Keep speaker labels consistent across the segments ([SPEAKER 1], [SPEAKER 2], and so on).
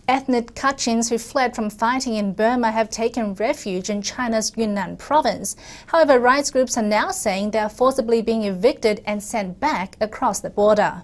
[SPEAKER 1] Ethnic Kachins who fled from fighting in Burma have taken refuge in China's Yunnan province. However, rights groups are now saying they are forcibly being evicted and sent back across the border.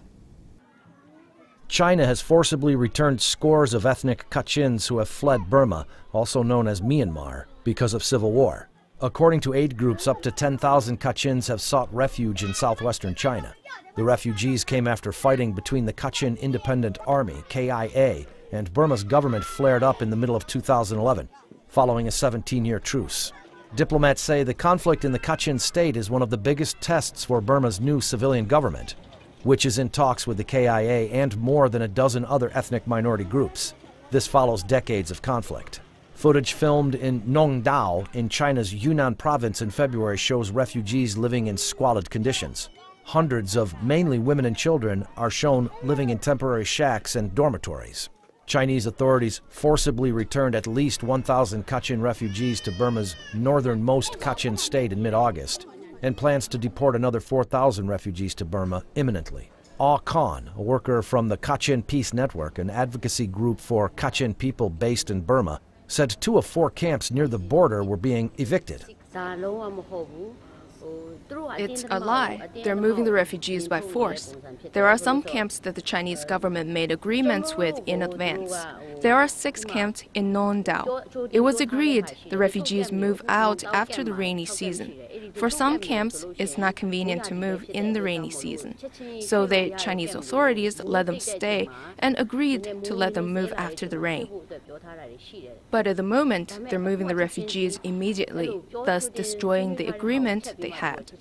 [SPEAKER 2] China has forcibly returned scores of ethnic Kachins who have fled Burma, also known as Myanmar, because of civil war. According to aid groups, up to 10,000 Kachins have sought refuge in southwestern China. The refugees came after fighting between the Kachin Independent Army, KIA, and Burma's government flared up in the middle of 2011, following a 17-year truce. Diplomats say the conflict in the Kachin state is one of the biggest tests for Burma's new civilian government, which is in talks with the KIA and more than a dozen other ethnic minority groups. This follows decades of conflict. Footage filmed in Nongdao in China's Yunnan province in February shows refugees living in squalid conditions. Hundreds of mainly women and children are shown living in temporary shacks and dormitories. Chinese authorities forcibly returned at least 1,000 Kachin refugees to Burma's northernmost Kachin state in mid-August, and plans to deport another 4,000 refugees to Burma imminently. Ah Khan, a worker from the Kachin Peace Network, an advocacy group for Kachin people based in Burma, said 2 of 4 camps near the border were being evicted.
[SPEAKER 3] It's a lie. They're moving the refugees by force. There are some camps that the Chinese government made agreements with in advance. There are 6 camps in Nongdao. It was agreed the refugees move out after the rainy season. For some camps, it's not convenient to move in the rainy season. So the Chinese authorities let them stay and agreed to let them move after the rain. But at the moment, they're moving the refugees immediately, thus destroying the agreement they had.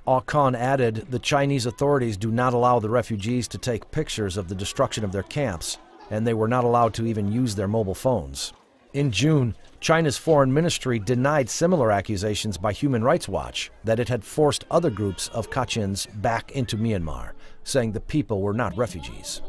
[SPEAKER 2] Ah Khan added the Chinese authorities do not allow the refugees to take pictures of the destruction of their camps, and they were not allowed to even use their mobile phones. In June, China's foreign ministry denied similar accusations by Human Rights Watch that it had forced other groups of Kachins back into Myanmar, saying the people were not refugees.